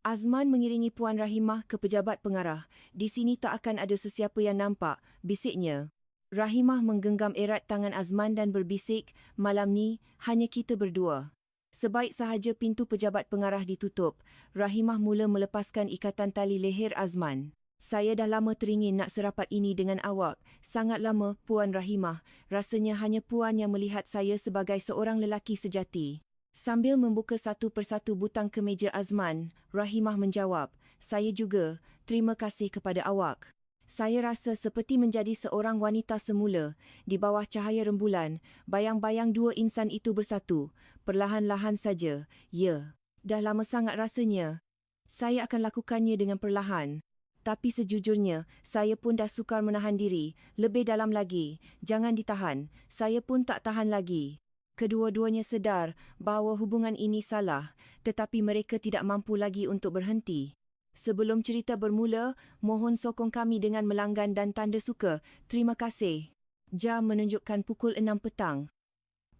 Azman mengiringi Puan Rahimah ke pejabat pengarah. Di sini tak akan ada sesiapa yang nampak, bisiknya. Rahimah menggenggam erat tangan Azman dan berbisik, malam ni hanya kita berdua. Sebaik sahaja pintu pejabat pengarah ditutup, Rahimah mula melepaskan ikatan tali leher Azman. Saya dah lama teringin nak serapat ini dengan awak. Sangat lama, Puan Rahimah. Rasanya hanya Puan yang melihat saya sebagai seorang lelaki sejati. Sambil membuka satu persatu butang kemeja Azman, Rahimah menjawab, saya juga, terima kasih kepada awak. Saya rasa seperti menjadi seorang wanita semula. Di bawah cahaya rembulan, bayang-bayang dua insan itu bersatu. Perlahan-lahan saja, ya. Dah lama sangat rasanya. Saya akan lakukannya dengan perlahan. Tapi sejujurnya, saya pun dah sukar menahan diri. Lebih dalam lagi, jangan ditahan. Saya pun tak tahan lagi. Kedua-duanya sedar bahawa hubungan ini salah, tetapi mereka tidak mampu lagi untuk berhenti. Sebelum cerita bermula, mohon sokong kami dengan melanggan dan tanda suka. Terima kasih. Jam menunjukkan pukul 6 petang.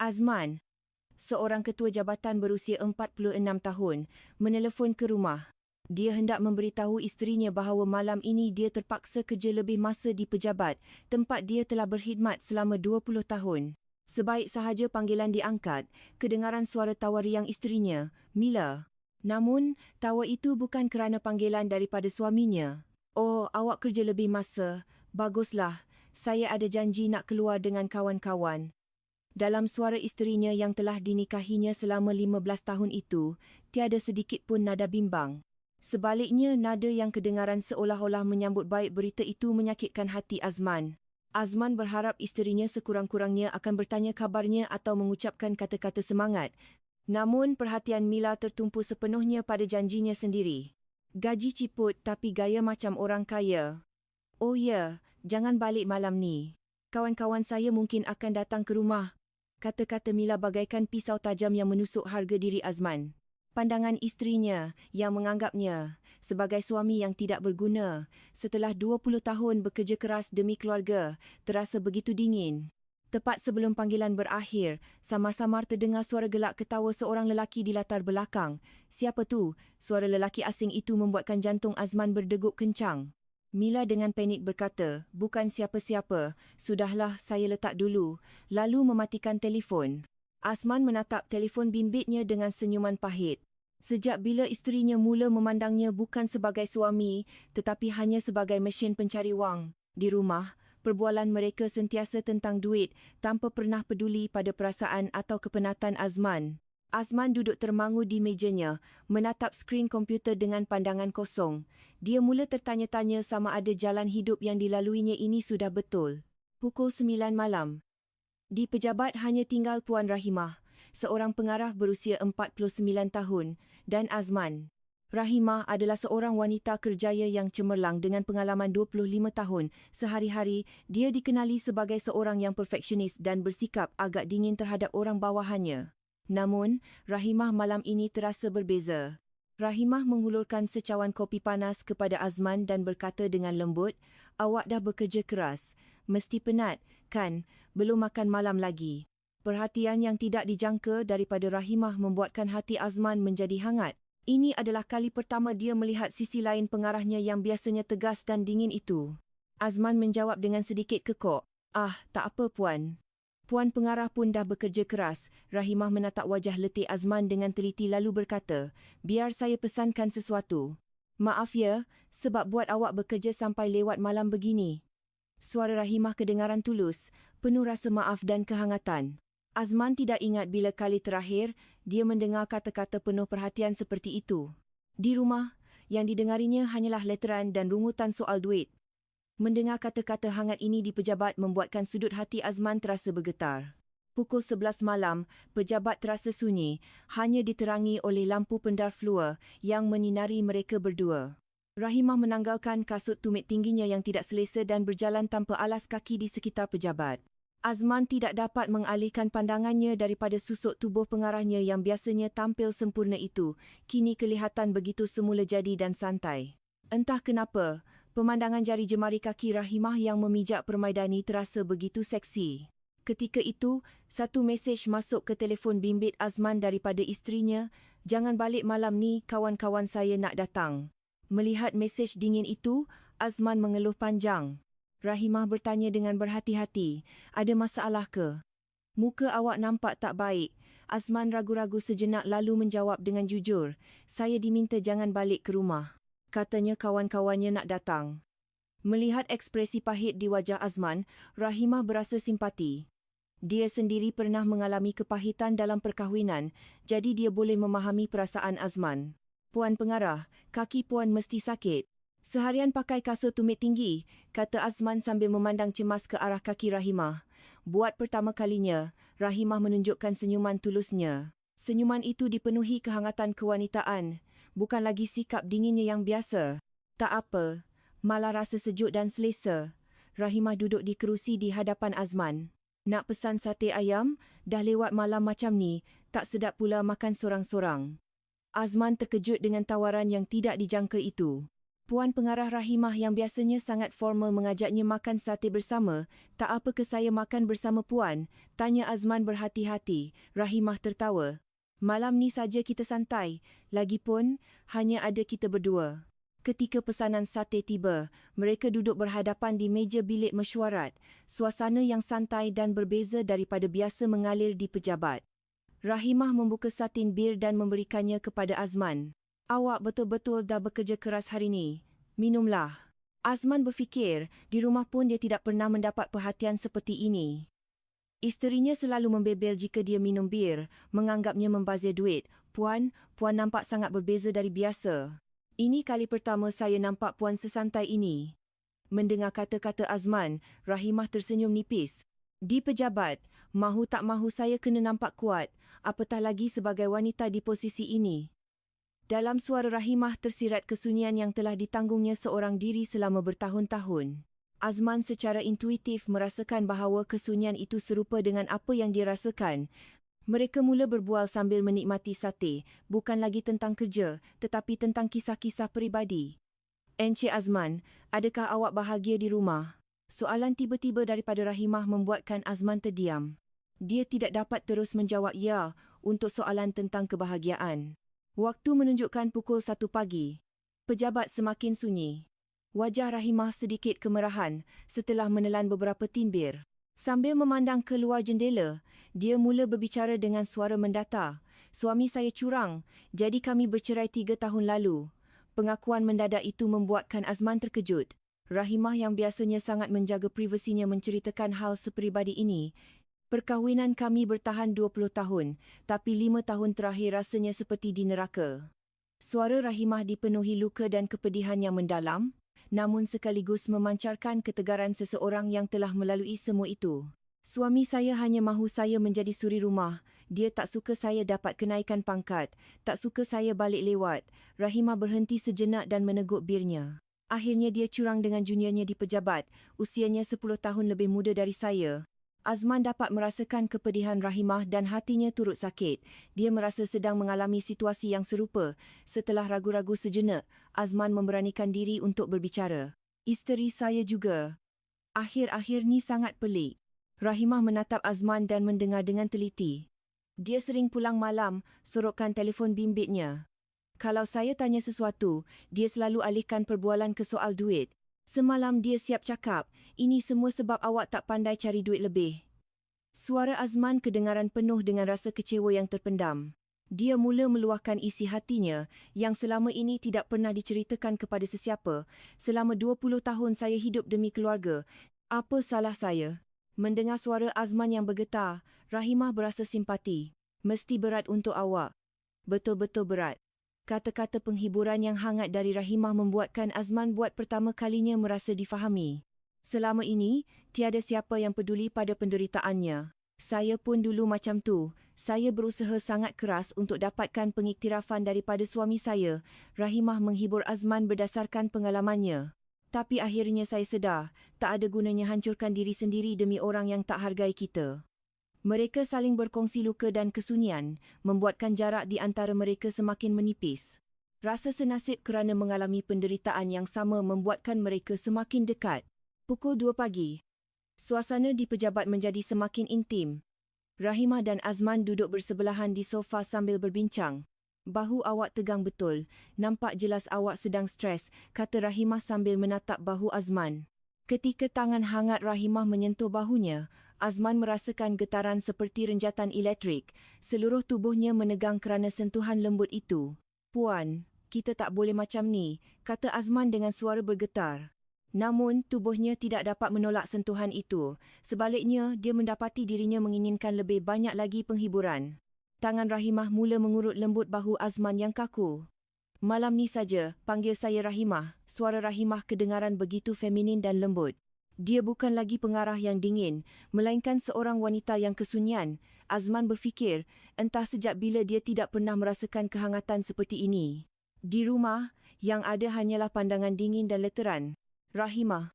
Azman, seorang ketua jabatan berusia 46 tahun, menelefon ke rumah. Dia hendak memberitahu isterinya bahawa malam ini dia terpaksa kerja lebih masa di pejabat, tempat dia telah berkhidmat selama 20 tahun. Sebaik sahaja panggilan diangkat, kedengaran suara tawa riang isterinya, Mila. Namun, tawa itu bukan kerana panggilan daripada suaminya. Oh, awak kerja lebih masa. Baguslah, saya ada janji nak keluar dengan kawan-kawan. Dalam suara isterinya yang telah dinikahinya selama 15 tahun itu, tiada sedikit pun nada bimbang. Sebaliknya, nada yang kedengaran seolah-olah menyambut baik berita itu menyakitkan hati Azman. Azman berharap isterinya sekurang-kurangnya akan bertanya kabarnya atau mengucapkan kata-kata semangat. Namun perhatian Mila tertumpu sepenuhnya pada janjinya sendiri. Gaji ciput tapi gaya macam orang kaya. Oh ya, jangan balik malam ni. Kawan-kawan saya mungkin akan datang ke rumah. Kata-kata Mila bagaikan pisau tajam yang menusuk harga diri Azman. Pandangan isterinya yang menganggapnya sebagai suami yang tidak berguna setelah 20 tahun bekerja keras demi keluarga terasa begitu dingin. Tepat sebelum panggilan berakhir, samar-samar terdengar suara gelak ketawa seorang lelaki di latar belakang. Siapa tu? Suara lelaki asing itu membuatkan jantung Azman berdegup kencang. Mila dengan panik berkata, bukan siapa-siapa. Sudahlah, saya letak dulu. Lalu mematikan telefon. Azman menatap telefon bimbitnya dengan senyuman pahit. Sejak bila isterinya mula memandangnya bukan sebagai suami, tetapi hanya sebagai mesin pencari wang. Di rumah, perbualan mereka sentiasa tentang duit, tanpa pernah peduli pada perasaan atau kepenatan Azman. Azman duduk termangu di mejanya, menatap skrin komputer dengan pandangan kosong. Dia mula tertanya-tanya sama ada jalan hidup yang dilaluinya ini sudah betul. Pukul 9 malam. Di pejabat hanya tinggal Puan Rahimah, seorang pengarah berusia 49 tahun, dan Azman. Rahimah adalah seorang wanita kerjaya yang cemerlang dengan pengalaman 25 tahun. Sehari-hari, dia dikenali sebagai seorang yang perfeksionis dan bersikap agak dingin terhadap orang bawahannya. Namun, Rahimah malam ini terasa berbeza. Rahimah menghulurkan secawan kopi panas kepada Azman dan berkata dengan lembut, awak dah bekerja keras. Mesti penat, kan? Belum makan malam lagi. Perhatian yang tidak dijangka daripada Rahimah membuatkan hati Azman menjadi hangat. Ini adalah kali pertama dia melihat sisi lain pengarahnya yang biasanya tegas dan dingin itu. Azman menjawab dengan sedikit kekok. Tak apa Puan. Puan pengarah pun dah bekerja keras. Rahimah menatap wajah letih Azman dengan teliti lalu berkata, biar saya pesankan sesuatu. Maaf ya, sebab buat awak bekerja sampai lewat malam begini. Suara Rahimah kedengaran tulus, penuh rasa maaf dan kehangatan. Azman tidak ingat bila kali terakhir dia mendengar kata-kata penuh perhatian seperti itu. Di rumah, yang didengarinya hanyalah leteran dan rungutan soal duit. Mendengar kata-kata hangat ini di pejabat membuatkan sudut hati Azman terasa bergetar. Pukul 11 malam, pejabat terasa sunyi, hanya diterangi oleh lampu pendar fluor yang menyinari mereka berdua. Rahimah menanggalkan kasut tumit tingginya yang tidak selesa dan berjalan tanpa alas kaki di sekitar pejabat. Azman tidak dapat mengalihkan pandangannya daripada susuk tubuh pengarahnya yang biasanya tampil sempurna itu, kini kelihatan begitu semula jadi dan santai. Entah kenapa, pemandangan jari jemari kaki Rahimah yang memijak permaidani terasa begitu seksi. Ketika itu, satu mesej masuk ke telefon bimbit Azman daripada isterinya, Jangan balik malam ni, kawan-kawan saya nak datang. Melihat mesej dingin itu, Azman mengeluh panjang. Rahimah bertanya dengan berhati-hati, ada masalah ke? Muka awak nampak tak baik. Azman ragu-ragu sejenak lalu menjawab dengan jujur, saya diminta jangan balik ke rumah. Katanya kawan-kawannya nak datang. Melihat ekspresi pahit di wajah Azman, Rahimah berasa simpati. Dia sendiri pernah mengalami kepahitan dalam perkahwinan, jadi dia boleh memahami perasaan Azman. Puan Pengarah, kaki puan mesti sakit. Seharian pakai kasut tumit tinggi, kata Azman sambil memandang cemas ke arah kaki Rahimah. Buat pertama kalinya, Rahimah menunjukkan senyuman tulusnya. Senyuman itu dipenuhi kehangatan kewanitaan, bukan lagi sikap dinginnya yang biasa. Tak apa, malah rasa sejuk dan selesa. Rahimah duduk di kerusi di hadapan Azman. Nak pesan sate ayam? Dah lewat malam macam ni, tak sedap pula makan sorang-sorang. Azman terkejut dengan tawaran yang tidak dijangka itu. Puan Pengarah, Rahimah yang biasanya sangat formal mengajaknya makan sate bersama. Tak apa ke saya makan bersama puan? Tanya Azman berhati-hati. Rahimah tertawa. Malam ni saja kita santai. Lagipun, hanya ada kita berdua. Ketika pesanan sate tiba, mereka duduk berhadapan di meja bilik mesyuarat. Suasana yang santai dan berbeza daripada biasa mengalir di pejabat. Rahimah membuka satin bir dan memberikannya kepada Azman. Awak betul-betul dah bekerja keras hari ni. Minumlah. Azman berfikir, di rumah pun dia tidak pernah mendapat perhatian seperti ini. Isterinya selalu membebel jika dia minum bir, menganggapnya membazir duit. Puan nampak sangat berbeza dari biasa. Ini kali pertama saya nampak puan sesantai ini. Mendengar kata-kata Azman, Rahimah tersenyum nipis. Di pejabat, mahu tak mahu saya kena nampak kuat, apatah lagi sebagai wanita di posisi ini. Dalam suara Rahimah tersirat kesunyian yang telah ditanggungnya seorang diri selama bertahun-tahun. Azman secara intuitif merasakan bahawa kesunyian itu serupa dengan apa yang dia rasakan. Mereka mula berbual sambil menikmati sate, bukan lagi tentang kerja, tetapi tentang kisah-kisah peribadi. Encik Azman, adakah awak bahagia di rumah? Soalan tiba-tiba daripada Rahimah membuatkan Azman terdiam. Dia tidak dapat terus menjawab ya untuk soalan tentang kebahagiaan. Waktu menunjukkan pukul 1 pagi. Pejabat semakin sunyi. Wajah Rahimah sedikit kemerahan setelah menelan beberapa tin bir. Sambil memandang keluar jendela, dia mula berbicara dengan suara mendata. Suami saya curang, jadi kami bercerai 3 tahun lalu. Pengakuan mendadak itu membuatkan Azman terkejut. Rahimah yang biasanya sangat menjaga privasinya menceritakan hal seperibadi ini. Perkahwinan kami bertahan 20 tahun, tapi 5 tahun terakhir rasanya seperti di neraka. Suara Rahimah dipenuhi luka dan kepedihan yang mendalam, namun sekaligus memancarkan ketegaran seseorang yang telah melalui semua itu. Suami saya hanya mahu saya menjadi suri rumah. Dia tak suka saya dapat kenaikan pangkat, tak suka saya balik lewat. Rahimah berhenti sejenak dan meneguk birnya. Akhirnya dia curang dengan juniornya di pejabat, usianya 10 tahun lebih muda dari saya. Azman dapat merasakan kepedihan Rahimah dan hatinya turut sakit. Dia merasa sedang mengalami situasi yang serupa. Setelah ragu-ragu sejenak, Azman memberanikan diri untuk berbicara. Isteri saya juga. Akhir-akhir ni sangat pelik. Rahimah menatap Azman dan mendengar dengan teliti. Dia sering pulang malam, sorokkan telefon bimbitnya. Kalau saya tanya sesuatu, dia selalu alihkan perbualan ke soal duit. Semalam dia siap cakap, ini semua sebab awak tak pandai cari duit lebih. Suara Azman kedengaran penuh dengan rasa kecewa yang terpendam. Dia mula meluahkan isi hatinya yang selama ini tidak pernah diceritakan kepada sesiapa. Selama 20 tahun saya hidup demi keluarga. Apa salah saya? Mendengar suara Azman yang bergetar, Rahimah berasa simpati. Mesti berat untuk awak. Betul-betul berat. Kata-kata penghiburan yang hangat dari Rahimah membuatkan Azman buat pertama kalinya merasa difahami. Selama ini, tiada siapa yang peduli pada penderitaannya. Saya pun dulu macam tu. Saya berusaha sangat keras untuk dapatkan pengiktirafan daripada suami saya. Rahimah menghibur Azman berdasarkan pengalamannya. Tapi akhirnya saya sedar, tak ada gunanya hancurkan diri sendiri demi orang yang tak hargai kita. Mereka saling berkongsi luka dan kesunyian, membuatkan jarak di antara mereka semakin menipis. Rasa senasib kerana mengalami penderitaan yang sama membuatkan mereka semakin dekat. Pukul 2 pagi. Suasana di pejabat menjadi semakin intim. Rahimah dan Azman duduk bersebelahan di sofa sambil berbincang. Bahu awak tegang betul. Nampak jelas awak sedang stres, kata Rahimah sambil menatap bahu Azman. Ketika tangan hangat Rahimah menyentuh bahunya, Azman merasakan getaran seperti renjatan elektrik. Seluruh tubuhnya menegang kerana sentuhan lembut itu. Puan, kita tak boleh macam ni, kata Azman dengan suara bergetar. Namun, tubuhnya tidak dapat menolak sentuhan itu. Sebaliknya, dia mendapati dirinya menginginkan lebih banyak lagi penghiburan. Tangan Rahimah mula mengurut lembut bahu Azman yang kaku. Malam ni saja, panggil saya Rahimah. Suara Rahimah kedengaran begitu feminin dan lembut. Dia bukan lagi pengarah yang dingin, melainkan seorang wanita yang kesunyian. Azman berfikir, entah sejak bila dia tidak pernah merasakan kehangatan seperti ini. Di rumah, yang ada hanyalah pandangan dingin dan leteran. Rahimah.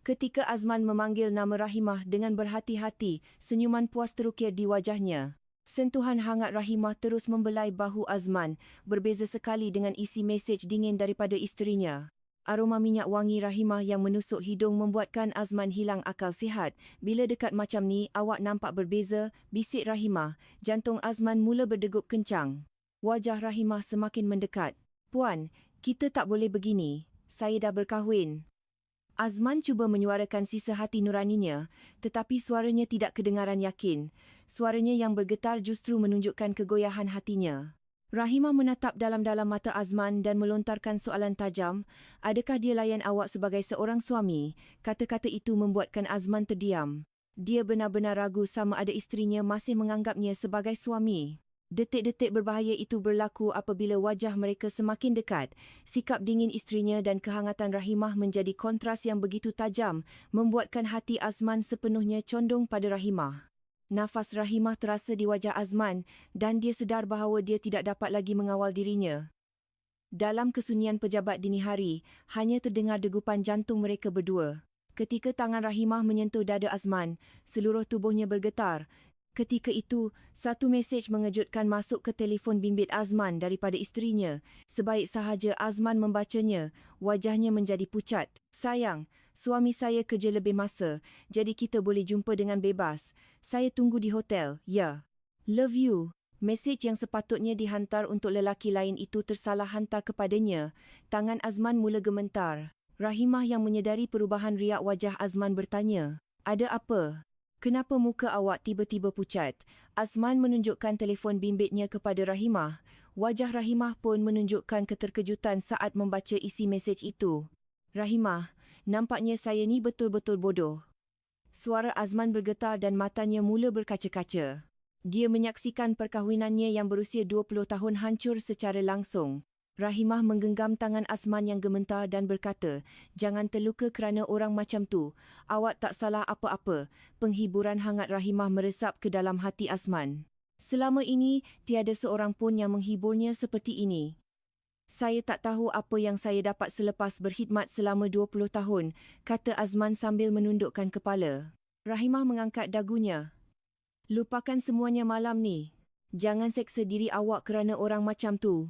Ketika Azman memanggil nama Rahimah dengan berhati-hati, senyuman puas terukir di wajahnya. Sentuhan hangat Rahimah terus membelai bahu Azman, berbeza sekali dengan isi mesej dingin daripada isterinya. Aroma minyak wangi Rahimah yang menusuk hidung membuatkan Azman hilang akal sihat. Bila dekat macam ni, awak nampak berbeza, bisik Rahimah. Jantung Azman mula berdegup kencang. Wajah Rahimah semakin mendekat. Puan, kita tak boleh begini. Saya dah berkahwin. Azman cuba menyuarakan sisa hati nuraninya, tetapi suaranya tidak kedengaran yakin. Suaranya yang bergetar justru menunjukkan kegoyahan hatinya. Rahimah menatap dalam-dalam mata Azman dan melontarkan soalan tajam. Adakah dia layan awak sebagai seorang suami? Kata-kata itu membuatkan Azman terdiam. Dia benar-benar ragu sama ada isterinya masih menganggapnya sebagai suami. Detik-detik berbahaya itu berlaku apabila wajah mereka semakin dekat. Sikap dingin isterinya dan kehangatan Rahimah menjadi kontras yang begitu tajam, membuatkan hati Azman sepenuhnya condong pada Rahimah. Nafas Rahimah terasa di wajah Azman dan dia sedar bahawa dia tidak dapat lagi mengawal dirinya. Dalam kesunyian pejabat dini hari, hanya terdengar degupan jantung mereka berdua. Ketika tangan Rahimah menyentuh dada Azman, seluruh tubuhnya bergetar. Ketika itu, satu mesej mengejutkan masuk ke telefon bimbit Azman daripada isterinya. Sebaik sahaja Azman membacanya, wajahnya menjadi pucat. Sayang, suami saya kerja lebih masa, jadi kita boleh jumpa dengan bebas. Saya tunggu di hotel, ya. Love you. Mesej yang sepatutnya dihantar untuk lelaki lain itu tersalah hantar kepadanya. Tangan Azman mula gementar. Rahimah yang menyedari perubahan riak wajah Azman bertanya, ada apa? Kenapa muka awak tiba-tiba pucat? Azman menunjukkan telefon bimbitnya kepada Rahimah. Wajah Rahimah pun menunjukkan keterkejutan saat membaca isi mesej itu. Rahimah, nampaknya saya ni betul-betul bodoh. Suara Azman bergetar dan matanya mula berkaca-kaca. Dia menyaksikan perkahwinannya yang berusia 20 tahun hancur secara langsung. Rahimah menggenggam tangan Azman yang gementar dan berkata, jangan terluka kerana orang macam tu. Awak tak salah apa-apa. Penghiburan hangat Rahimah meresap ke dalam hati Azman. Selama ini, tiada seorang pun yang menghiburnya seperti ini. Saya tak tahu apa yang saya dapat selepas berkhidmat selama 20 tahun, kata Azman sambil menundukkan kepala. Rahimah mengangkat dagunya. Lupakan semuanya malam ni. Jangan seksa diri awak kerana orang macam tu.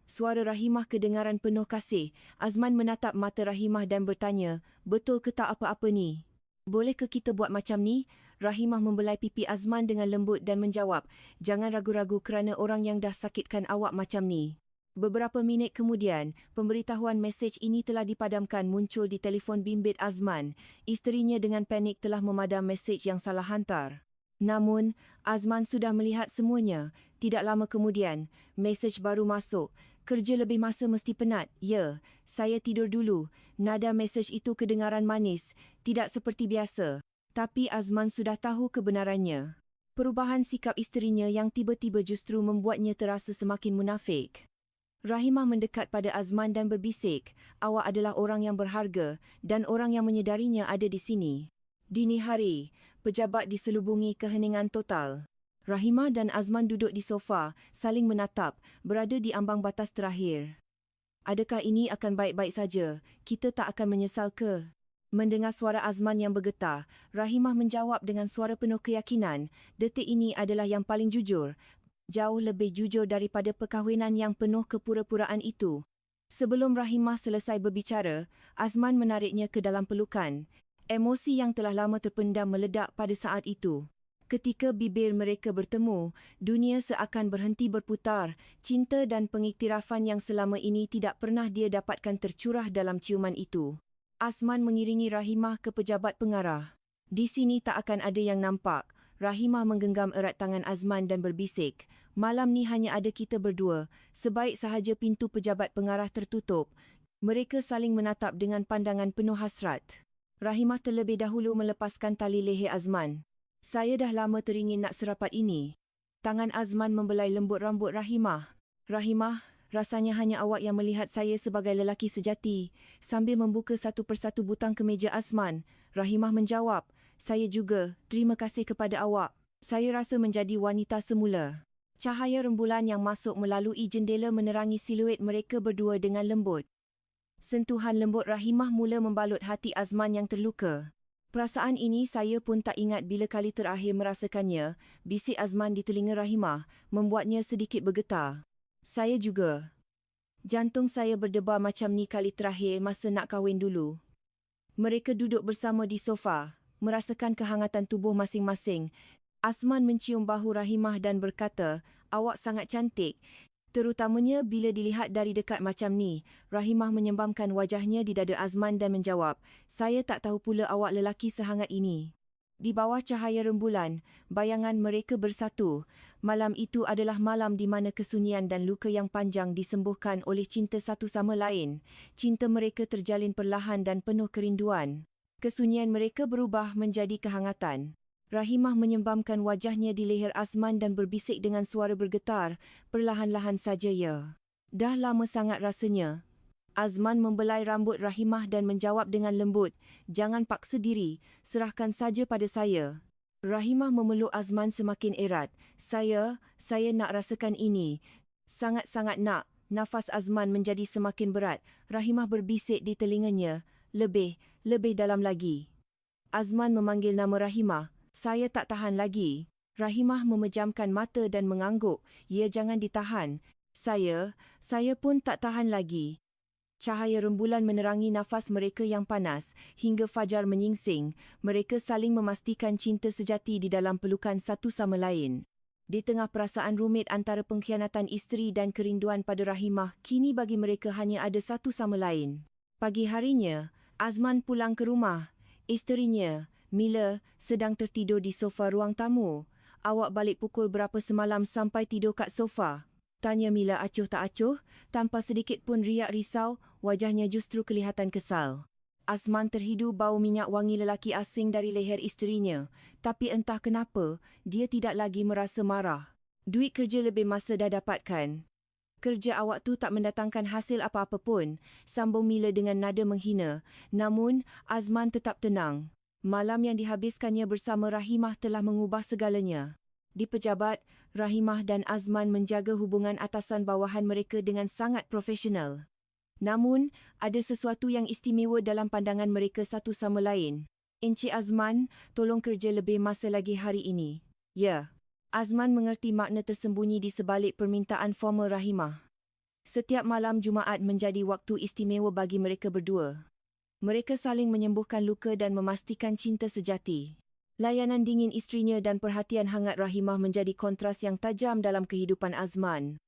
Suara Rahimah kedengaran penuh kasih. Azman menatap mata Rahimah dan bertanya, betul ke tak apa-apa ni? Boleh ke kita buat macam ni? Rahimah membelai pipi Azman dengan lembut dan menjawab, jangan ragu-ragu kerana orang yang dah sakitkan awak macam ni. Beberapa minit kemudian, pemberitahuan mesej ini telah dipadamkan muncul di telefon bimbit Azman. Isterinya dengan panik telah memadam mesej yang salah hantar. Namun, Azman sudah melihat semuanya. Tidak lama kemudian, mesej baru masuk. Kerja lebih masa mesti penat. Ya, saya tidur dulu. Nada mesej itu kedengaran manis, tidak seperti biasa. Tapi Azman sudah tahu kebenarannya. Perubahan sikap isterinya yang tiba-tiba justru membuatnya terasa semakin munafik. Rahimah mendekat pada Azman dan berbisik, awak adalah orang yang berharga dan orang yang menyedarinya ada di sini. Dini hari, pejabat diselubungi keheningan total. Rahimah dan Azman duduk di sofa, saling menatap, berada di ambang batas terakhir. Adakah ini akan baik-baik saja? Kita tak akan menyesal ke? Mendengar suara Azman yang bergetar, Rahimah menjawab dengan suara penuh keyakinan, detik ini adalah yang paling jujur. Jauh lebih jujur daripada perkahwinan yang penuh kepura-puraan itu. Sebelum Rahimah selesai berbicara, Azman menariknya ke dalam pelukan. Emosi yang telah lama terpendam meledak pada saat itu. Ketika bibir mereka bertemu, dunia seakan berhenti berputar. Cinta dan pengiktirafan yang selama ini tidak pernah dia dapatkan tercurah dalam ciuman itu. Azman mengiringi Rahimah ke pejabat pengarah. Di sini tak akan ada yang nampak. Rahimah menggenggam erat tangan Azman dan berbisik, "Malam ni hanya ada kita berdua." Sebaik sahaja pintu pejabat pengarah tertutup, mereka saling menatap dengan pandangan penuh hasrat. Rahimah terlebih dahulu melepaskan tali leher Azman. "Saya dah lama teringin nak serapat ini." Tangan Azman membelai lembut rambut Rahimah. "Rahimah, rasanya hanya awak yang melihat saya sebagai lelaki sejati." Sambil membuka satu persatu butang kemeja Azman, Rahimah menjawab, "Saya juga, terima kasih kepada awak. Saya rasa menjadi wanita semula." Cahaya rembulan yang masuk melalui jendela menerangi siluet mereka berdua dengan lembut. Sentuhan lembut Rahimah mula membalut hati Azman yang terluka. "Perasaan ini saya pun tak ingat bila kali terakhir merasakannya," bisik Azman di telinga Rahimah, membuatnya sedikit bergetar. "Saya juga. Jantung saya berdebar macam ni kali terakhir masa nak kahwin dulu." Mereka duduk bersama di sofa, merasakan kehangatan tubuh masing-masing. Azman mencium bahu Rahimah dan berkata, "Awak sangat cantik. Terutamanya bila dilihat dari dekat macam ni." Rahimah menyembamkan wajahnya di dada Azman dan menjawab, "Saya tak tahu pula awak lelaki sehangat ini." Di bawah cahaya rembulan, bayangan mereka bersatu. Malam itu adalah malam di mana kesunyian dan luka yang panjang disembuhkan oleh cinta satu sama lain. Cinta mereka terjalin perlahan dan penuh kerinduan. Kesunyian mereka berubah menjadi kehangatan. Rahimah menyembamkan wajahnya di leher Azman dan berbisik dengan suara bergetar, "Perlahan-lahan saja ya. Dah lama sangat rasanya." Azman membelai rambut Rahimah dan menjawab dengan lembut, "Jangan paksa diri, serahkan saja pada saya." Rahimah memeluk Azman semakin erat. Saya nak rasakan ini. Sangat-sangat nak." Nafas Azman menjadi semakin berat. Rahimah berbisik di telinganya, Lebih dalam lagi." Azman memanggil nama Rahimah. "Saya tak tahan lagi." Rahimah memejamkan mata dan mengangguk. "Ya, jangan ditahan. Saya pun tak tahan lagi." Cahaya rembulan menerangi nafas mereka yang panas. Hingga fajar menyingsing, mereka saling memastikan cinta sejati di dalam pelukan satu sama lain. Di tengah perasaan rumit antara pengkhianatan isteri dan kerinduan pada Rahimah, kini bagi mereka hanya ada satu sama lain. Pagi harinya, Azman pulang ke rumah. Isterinya, Mila, sedang tertidur di sofa ruang tamu. "Awak balik pukul berapa semalam sampai tidur kat sofa?" tanya Mila acuh tak acuh. Tanpa sedikit pun riak risau, wajahnya justru kelihatan kesal. Azman terhidu bau minyak wangi lelaki asing dari leher isterinya. Tapi entah kenapa, dia tidak lagi merasa marah. "Duit kerja lebih masa dah dapatkan. Kerja awak tu tak mendatangkan hasil apa-apa pun," sambung Mila dengan nada menghina. Namun, Azman tetap tenang. Malam yang dihabiskannya bersama Rahimah telah mengubah segalanya. Di pejabat, Rahimah dan Azman menjaga hubungan atasan bawahan mereka dengan sangat profesional. Namun, ada sesuatu yang istimewa dalam pandangan mereka satu sama lain. "Encik Azman, tolong kerja lebih masa lagi hari ini." "Ya." Azman mengerti makna tersembunyi di sebalik permintaan formal Rahimah. Setiap malam Jumaat menjadi waktu istimewa bagi mereka berdua. Mereka saling menyembuhkan luka dan memastikan cinta sejati. Layanan dingin isterinya dan perhatian hangat Rahimah menjadi kontras yang tajam dalam kehidupan Azman.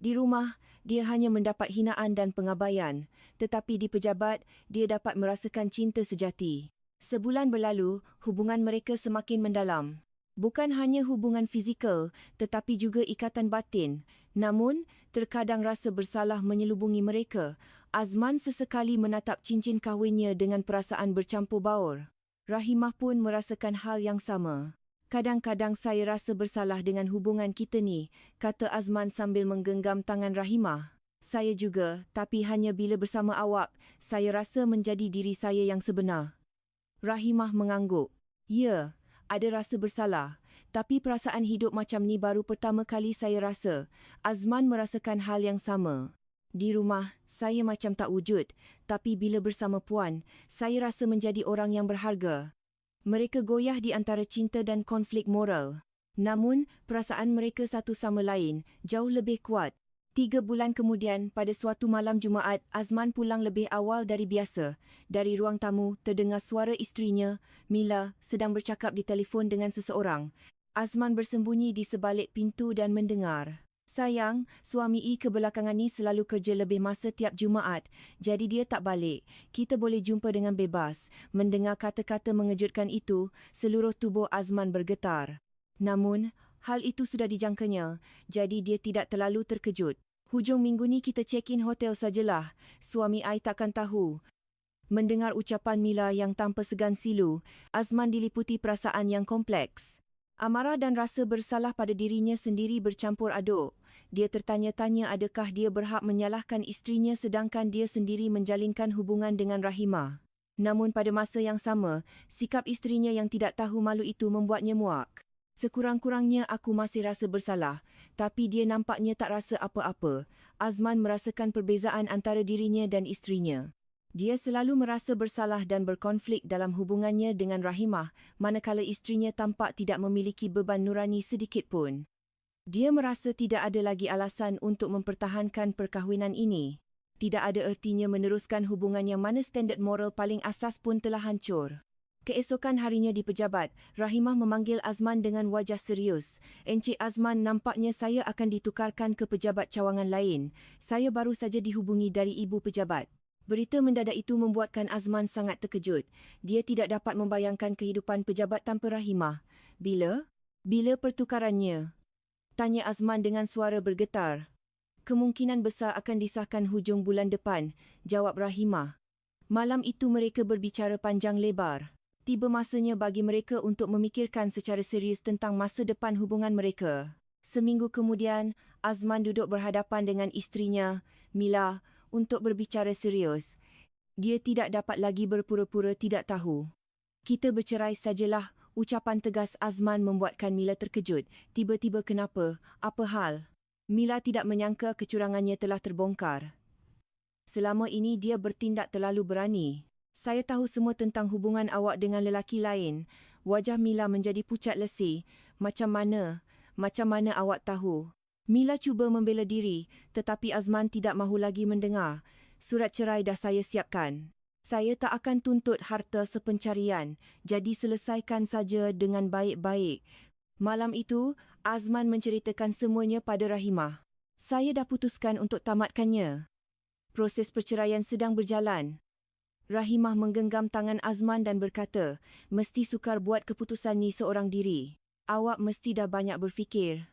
Di rumah, dia hanya mendapat hinaan dan pengabaian, tetapi di pejabat, dia dapat merasakan cinta sejati. Sebulan berlalu, hubungan mereka semakin mendalam. Bukan hanya hubungan fizikal, tetapi juga ikatan batin. Namun, terkadang rasa bersalah menyelubungi mereka. Azman sesekali menatap cincin kahwinnya dengan perasaan bercampur baur. Rahimah pun merasakan hal yang sama. "Kadang-kadang saya rasa bersalah dengan hubungan kita ni," kata Azman sambil menggenggam tangan Rahimah. "Saya juga, tapi hanya bila bersama awak, saya rasa menjadi diri saya yang sebenar." Rahimah mengangguk. "Ya, ada rasa bersalah. Tapi perasaan hidup macam ni baru pertama kali saya rasa." Azman merasakan hal yang sama. "Di rumah, saya macam tak wujud. Tapi bila bersama Puan, saya rasa menjadi orang yang berharga." Mereka goyah di antara cinta dan konflik moral. Namun, perasaan mereka satu sama lain jauh lebih kuat. 3 bulan kemudian, pada suatu malam Jumaat, Azman pulang lebih awal dari biasa. Dari ruang tamu, terdengar suara isterinya, Mila, sedang bercakap di telefon dengan seseorang. Azman bersembunyi di sebalik pintu dan mendengar. Sayang, suami kebelakangan ni selalu kerja lebih masa tiap Jumaat, jadi dia tak balik. Kita boleh jumpa dengan bebas. Mendengar kata-kata mengejutkan itu, seluruh tubuh Azman bergetar. Namun, hal itu sudah dijangkanya, jadi dia tidak terlalu terkejut. Hujung minggu ni kita check-in hotel sajalah. Suami takkan tahu. Mendengar ucapan Mila yang tanpa segan silu, Azman diliputi perasaan yang kompleks. Amarah dan rasa bersalah pada dirinya sendiri bercampur aduk. Dia tertanya-tanya adakah dia berhak menyalahkan isterinya sedangkan dia sendiri menjalinkan hubungan dengan Rahimah. Namun pada masa yang sama, sikap isterinya yang tidak tahu malu itu membuatnya muak. Sekurang-kurangnya aku masih rasa bersalah, tapi dia nampaknya tak rasa apa-apa. Azman merasakan perbezaan antara dirinya dan isterinya. Dia selalu merasa bersalah dan berkonflik dalam hubungannya dengan Rahimah, manakala isterinya tampak tidak memiliki beban nurani sedikit pun. Dia merasa tidak ada lagi alasan untuk mempertahankan perkahwinan ini. Tidak ada ertinya meneruskan hubungan yang mana standard moral paling asas pun telah hancur. Keesokan harinya di pejabat, Rahimah memanggil Azman dengan wajah serius. "Encik Azman, nampaknya saya akan ditukarkan ke pejabat cawangan lain. Saya baru saja dihubungi dari ibu pejabat." Berita mendadak itu membuatkan Azman sangat terkejut. Dia tidak dapat membayangkan kehidupan pejabat tanpa Rahimah. Bila pertukarannya? Tanya Azman dengan suara bergetar. "Kemungkinan besar akan disahkan hujung bulan depan," jawab Rahimah. Malam itu mereka berbicara panjang lebar. Tiba masanya bagi mereka untuk memikirkan secara serius tentang masa depan hubungan mereka. Seminggu kemudian, Azman duduk berhadapan dengan isterinya, Mila, untuk berbicara serius. Dia tidak dapat lagi berpura-pura tidak tahu. "Kita bercerai sajalah," ucapan tegas Azman membuatkan Mila terkejut. "Tiba-tiba kenapa? Apa hal?" Mila tidak menyangka kecurangannya telah terbongkar. Selama ini dia bertindak terlalu berani. "Saya tahu semua tentang hubungan awak dengan lelaki lain." Wajah Mila menjadi pucat lesi. Macam mana awak tahu?" Mila cuba membela diri, tetapi Azman tidak mahu lagi mendengar. "Surat cerai dah saya siapkan. Saya tak akan tuntut harta sepencarian, jadi selesaikan saja dengan baik-baik." Malam itu, Azman menceritakan semuanya pada Rahimah. "Saya dah putuskan untuk tamatkannya. Proses perceraian sedang berjalan." Rahimah menggenggam tangan Azman dan berkata, "Mesti sukar buat keputusan ni seorang diri. Awak mesti dah banyak berfikir."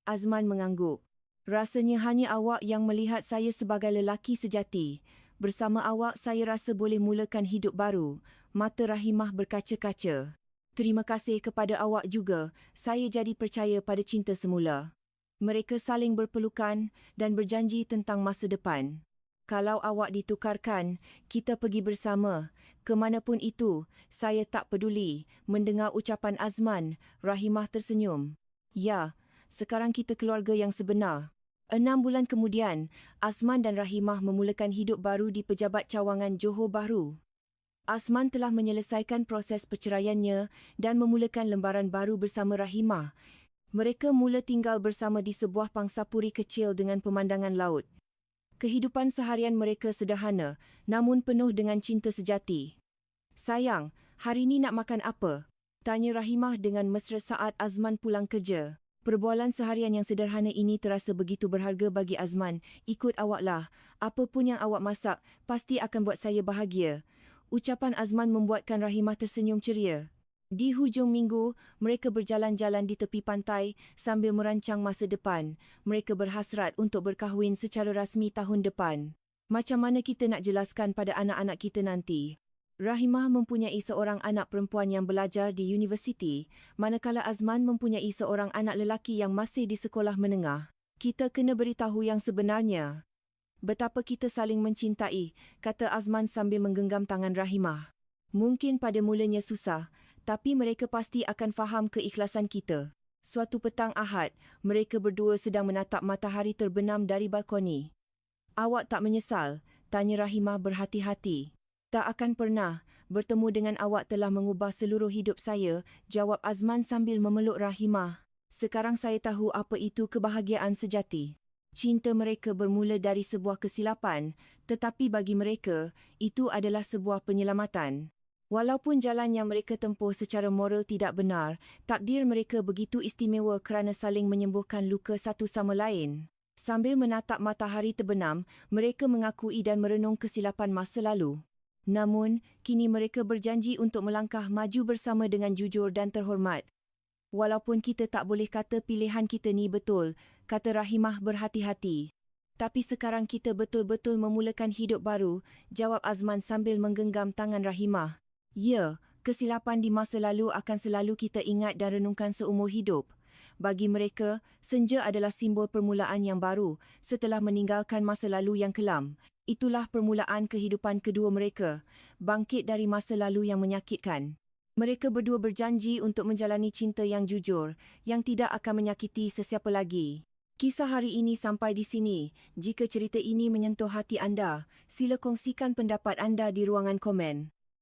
Azman mengangguk. "Rasanya hanya awak yang melihat saya sebagai lelaki sejati. Bersama awak saya rasa boleh mulakan hidup baru." Mata Rahimah berkaca-kaca. "Terima kasih kepada awak juga. Saya jadi percaya pada cinta semula." Mereka saling berpelukan dan berjanji tentang masa depan. "Kalau awak ditukarkan, kita pergi bersama. Kemanapun itu, saya tak peduli." Mendengar ucapan Azman, Rahimah tersenyum. "Ya, sekarang kita keluarga yang sebenar." 6 bulan kemudian, Azman dan Rahimah memulakan hidup baru di Pejabat Cawangan Johor Bahru. Azman telah menyelesaikan proses perceraiannya dan memulakan lembaran baru bersama Rahimah. Mereka mula tinggal bersama di sebuah pangsapuri kecil dengan pemandangan laut. Kehidupan seharian mereka sederhana, namun penuh dengan cinta sejati. "Sayang, hari ni nak makan apa?" tanya Rahimah dengan mesra saat Azman pulang kerja. Perbualan seharian yang sederhana ini terasa begitu berharga bagi Azman. "Ikut awaklah. Apa pun yang awak masak, pasti akan buat saya bahagia." Ucapan Azman membuatkan Rahimah tersenyum ceria. Di hujung minggu, mereka berjalan-jalan di tepi pantai sambil merancang masa depan. Mereka berhasrat untuk berkahwin secara rasmi tahun depan. "Macam mana kita nak jelaskan pada anak-anak kita nanti?" Rahimah mempunyai seorang anak perempuan yang belajar di universiti, manakala Azman mempunyai seorang anak lelaki yang masih di sekolah menengah. "Kita kena beritahu yang sebenarnya. Betapa kita saling mencintai," kata Azman sambil menggenggam tangan Rahimah. "Mungkin pada mulanya susah, tapi mereka pasti akan faham keikhlasan kita." Suatu petang Ahad, mereka berdua sedang menatap matahari terbenam dari balkoni. "Awak tak menyesal?" tanya Rahimah berhati-hati. "Tak akan pernah. Bertemu dengan awak telah mengubah seluruh hidup saya," jawab Azman sambil memeluk Rahimah. "Sekarang saya tahu apa itu kebahagiaan sejati." Cinta mereka bermula dari sebuah kesilapan, tetapi bagi mereka, itu adalah sebuah penyelamatan. Walaupun jalan yang mereka tempuh secara moral tidak benar, takdir mereka begitu istimewa kerana saling menyembuhkan luka satu sama lain. Sambil menatap matahari terbenam, mereka mengakui dan merenung kesilapan masa lalu. Namun, kini mereka berjanji untuk melangkah maju bersama dengan jujur dan terhormat. Walaupun kita tak boleh kata pilihan kita ni betul, kata Rahimah berhati-hati. Tapi sekarang kita betul-betul memulakan hidup baru, jawab Azman sambil menggenggam tangan Rahimah. Ya, kesilapan di masa lalu akan selalu kita ingat dan renungkan seumur hidup. Bagi mereka, senja adalah simbol permulaan yang baru setelah meninggalkan masa lalu yang kelam. Itulah permulaan kehidupan kedua mereka, bangkit dari masa lalu yang menyakitkan. Mereka berdua berjanji untuk menjalani cinta yang jujur, yang tidak akan menyakiti sesiapa lagi. Kisah hari ini sampai di sini. Jika cerita ini menyentuh hati anda, sila kongsikan pendapat anda di ruangan komen.